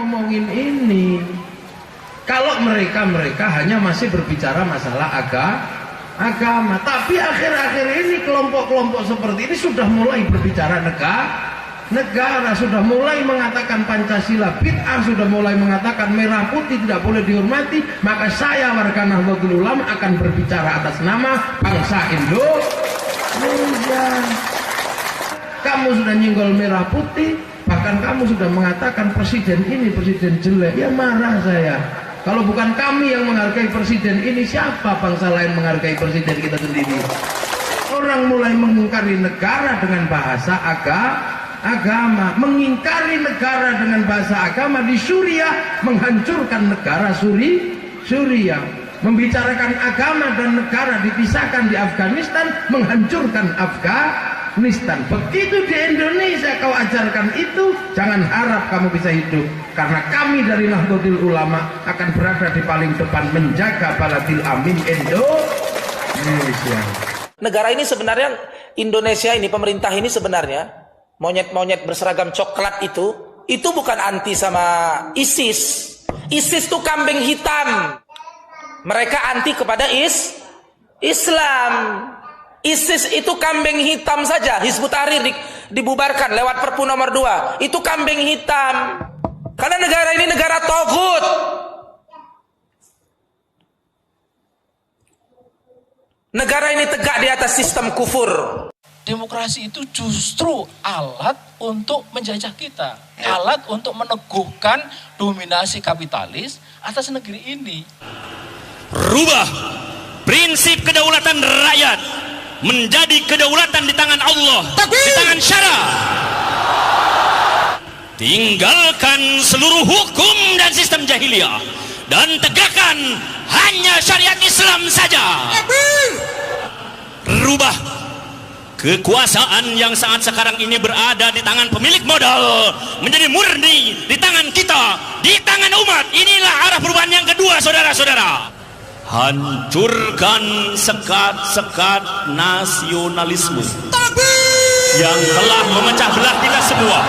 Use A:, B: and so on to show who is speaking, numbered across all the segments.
A: ngomongin ini. Kalau mereka hanya masih berbicara masalah agama, tapi akhir-akhir ini kelompok-kelompok seperti ini sudah mulai berbicara negara, sudah mulai mengatakan Pancasila bid'ah, sudah mulai mengatakan merah putih tidak boleh dihormati. Maka saya warga Nahdlatul Ulama akan berbicara atas nama bangsa Indonesia. Kamu sudah nyinggol merah putih, bahkan kamu sudah mengatakan presiden ini presiden jelek. Ya marah saya. Kalau bukan kami yang menghargai presiden ini, siapa bangsa lain menghargai presiden kita sendiri? Orang mulai mengingkari negara dengan bahasa agama, mengingkari negara dengan bahasa agama di Suriah, menghancurkan negara Suriah, membicarakan agama dan negara dipisahkan di Afghanistan, menghancurkan Afghanistan. Begitu di Indonesia kau ajarkan itu, jangan harap kamu bisa hidup, karena kami dari Nahdlatul Ulama akan berada di paling depan menjaga baladil amin Indonesia.
B: Negara ini sebenarnya, Indonesia ini, pemerintah ini sebenarnya, monyet-monyet berseragam coklat itu bukan anti sama ISIS. ISIS itu kambing hitam. Mereka anti kepada Islam. ISIS itu kambing hitam saja. Hizbut Tahrir dibubarkan lewat Perpu nomor 2. Itu kambing hitam. Karena negara ini negara togut. Negara ini tegak di atas sistem kufur.
C: Demokrasi itu justru alat untuk menjajah kita. Alat untuk meneguhkan dominasi kapitalis atas negeri ini.
D: Rubah prinsip kedaulatan rakyat menjadi kedaulatan di tangan Allah, di tangan syara. Tinggalkan seluruh hukum dan sistem jahiliyah dan tegakkan hanya syariat Islam saja. Rubah kekuasaan yang saat sekarang ini berada di tangan pemilik modal menjadi murni di tangan kita, di tangan umat. Inilah arah perubahan yang kedua, saudara-saudara. Hancurkan sekat-sekat nasionalisme yang telah memecah belah kita semua.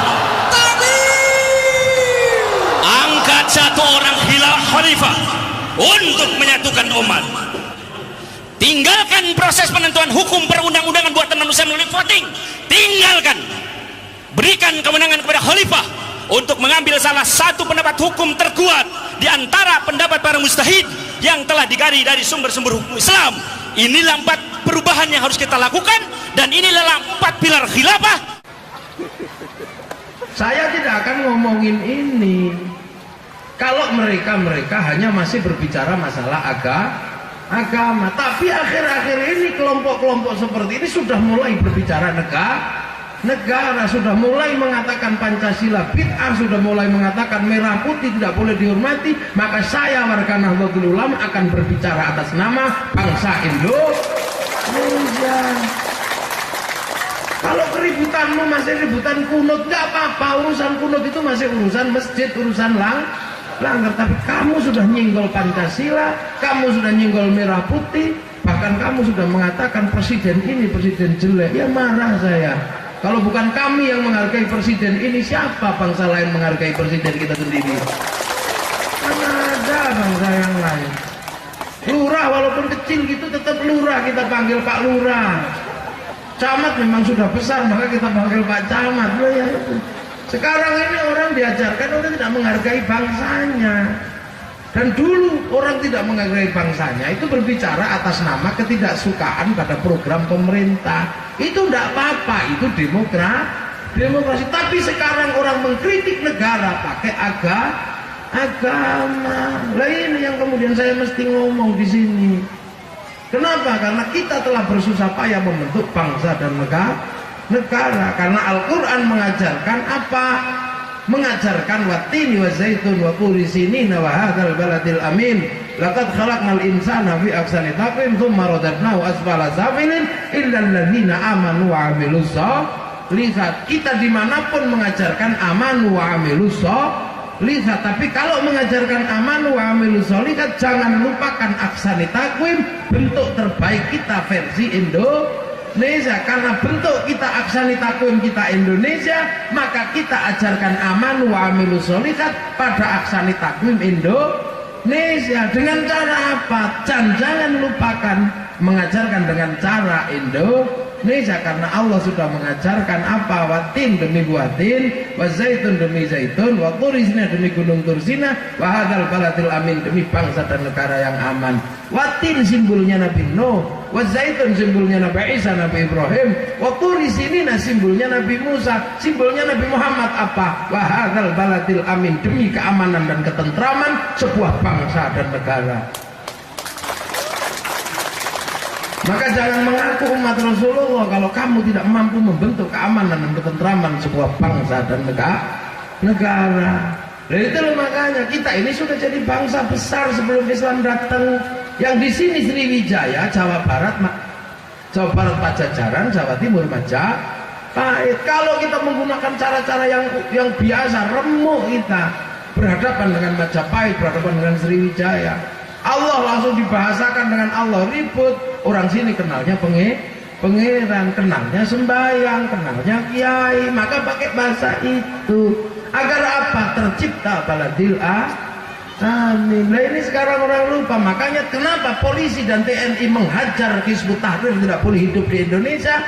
D: Angkat satu orang khalifah untuk menyatukan umat. Tinggalkan proses penentuan hukum perundang-undangan buatan manusia melalui voting. Tinggalkan. Berikan kemenangan kepada khalifah untuk mengambil salah satu pendapat hukum terkuat di antara pendapat para mujtahid yang telah digali dari sumber-sumber hukum Islam. Inilah 4 perubahan yang harus kita lakukan, dan inilah 4 pilar khilafah.
A: Saya tidak akan ngomongin ini kalau mereka hanya masih berbicara masalah agama, tapi akhir-akhir ini kelompok-kelompok seperti ini sudah mulai berbicara negara, sudah mulai mengatakan Pancasila bid'ah, sudah mulai mengatakan merah putih tidak boleh dihormati. Maka saya warga Nahdlatul Ulama akan berbicara atas nama bangsa Indonesia. Kalau keributanmu masih ributan kunut, nggak apa-apa. Urusan kunut itu masih urusan masjid, urusan langgar. Tapi kamu sudah nyinggol Pancasila, kamu sudah nyinggol merah putih, bahkan kamu sudah mengatakan presiden ini presiden jelek. Ya marah saya. Kalau bukan kami yang menghargai presiden ini, siapa bangsa lain menghargai presiden kita sendiri? Mana ada bangsa yang lain. Lurah walaupun kecil gitu tetap lurah, kita panggil Pak Lurah. Camat memang sudah besar, maka kita panggil Pak Camat. Ya, itu. Sekarang ini orang diajarkan orang tidak menghargai bangsanya. Dan dulu orang tidak menghargai bangsanya itu berbicara atas nama ketidaksukaan pada program pemerintah. Itu tidak apa-apa, itu demokrasi. Tapi sekarang orang mengkritik negara pakai agama. Lah ini yang kemudian saya mesti ngomong di sini. Kenapa? Karena kita telah bersusah payah membentuk bangsa dan negara. Karena Al-Quran mengajarkan apa? Mengajarkan wattini wa zaitun wa turi sinina wa hadzal baladil amin laqad khalaqnal insana fi ahsani taqwim tsumma radadnahu asfala safilin illa alladziina amanu wa 'amilus shalihat. Kita dimanapun mengajarkan amanu wa 'amilus shalihat, tapi kalau mengajarkan amanu wa 'amilus shalihat jangan lupakan ahsani taqwim, bentuk terbaik kita versi Indonesia. Indonesia. Karena bentuk kita aksani takwim kita Indonesia, maka kita ajarkan aman wa amilus sholihat pada aksani takwim Indonesia. Dengan cara apa? Jangan lupakan mengajarkan dengan cara Indonesia, karena Allah sudah mengajarkan apa? Watin demi buatin, wazaitun demi zaitun, wa turisina demi gunung Tursina, wa hadzal baladil amin demi bangsa dan negara yang aman. Watin simbolnya Nabi Nuh, wazaitun simbolnya Nabi Isa, Nabi Ibrahim, wa turisina simbolnya Nabi Musa, simbolnya Nabi Muhammad apa? Wa hadzal baladil amin demi keamanan dan ketentraman sebuah bangsa dan negara. Maka jangan mengaku umat Rasulullah kalau kamu tidak mampu membentuk keamanan dan ketentraman sebuah bangsa dan negara. Dan itu makanya kita ini sudah jadi bangsa besar sebelum Islam datang. Yang di sini Sriwijaya, Jawa Barat Pajajaran, Jawa Timur Majapahit. Kalau kita menggunakan cara-cara yang biasa, remuk kita berhadapan dengan Majapahit, berhadapan dengan Sriwijaya. Allah langsung dibahasakan dengan Allah, ribut. Orang sini kenalnya pangeran, kenalnya sembahyang, kenalnya kiai, maka pakai bahasa itu. Agar apa? Tercipta baladil amin. Nah ini sekarang orang lupa, makanya kenapa polisi dan TNI menghajar Hizbut Tahrir tidak boleh hidup di Indonesia.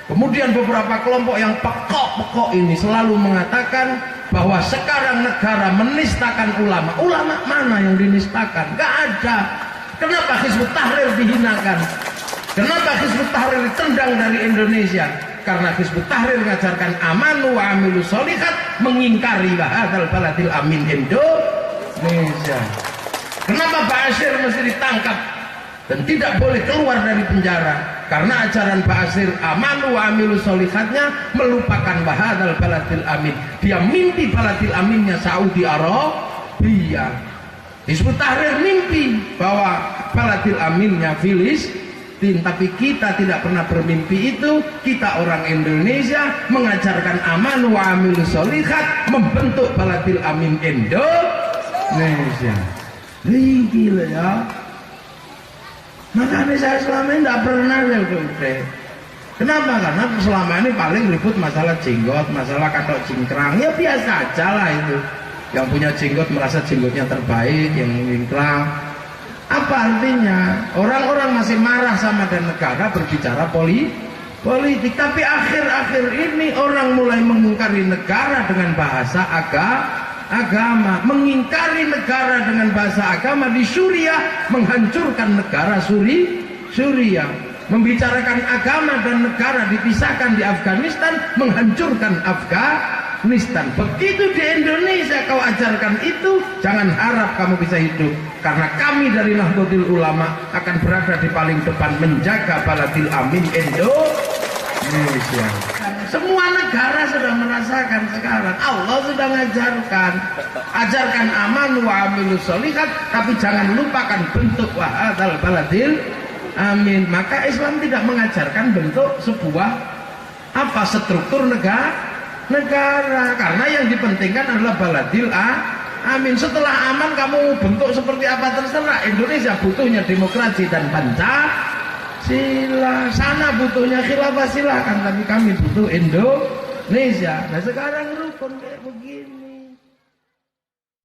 A: Kemudian beberapa kelompok yang pekok-pekok ini selalu mengatakan bahwa sekarang negara menistakan ulama. Ulama mana yang dinistakan? Gak ada. Kenapa Hizbut Tahrir dihinakan? Kenapa Hizbut Tahrir ditendang dari Indonesia? Karena Hizbut Tahrir mengajarkan amanu wa amilus sholihat, mengingkari hadzal baladil amin Indonesia. Kenapa Ba'asyir mesti ditangkap dan tidak boleh keluar dari penjara? Karena ajaran Ba'asyir amanu wa amilus sholihatnya melupakan hadzal baladil amin. Dia mimpi baladil aminnya Saudi Arabia. Hizbut Tahrir mimpi bahwa baladil aminnya Filistin, tapi kita tidak pernah bermimpi itu. Kita orang Indonesia mengajarkan aman wa amilus sholihat, membentuk baladil amin Indonesia. Gila ya. Makanya saya selama ini tidak pernah Kenapa? Karena selama ini paling ribut masalah jenggot, masalah katok cingkrang. Ya biasa aja lah itu. Yang punya jenggot merasa jenggotnya terbaik, yang cingkrang. Apa artinya? Orang-orang masih marah sama dan negara berbicara politik. Tapi akhir-akhir ini orang mulai mengingkari negara dengan bahasa agama. Mengingkari negara dengan bahasa agama di Suriah, menghancurkan negara Suriah. Membicarakan agama dan negara dipisahkan di Afghanistan, menghancurkan Afghanistan. Begitu di Indonesia kau ajarkan itu, jangan harap kamu bisa hidup. Karena kami dari Nahdlatul Ulama akan berada di paling depan menjaga baladil amin Indonesia. Semua negara sudah merasakan sekarang. Allah sudah mengajarkan, ajarkan aman wa amilus sholihat, tapi jangan lupakan bentuk wa hadzal baladil amin. Maka Islam tidak mengajarkan bentuk sebuah struktur negara, karena yang dipentingkan adalah baladil amin. Setelah aman kamu bentuk seperti apa terserah. Indonesia butuhnya demokrasi dan Pancasila, sana butuhnya khilafah, silakan, tapi kami butuh Indonesia. Nah sekarang rukun kayak begini.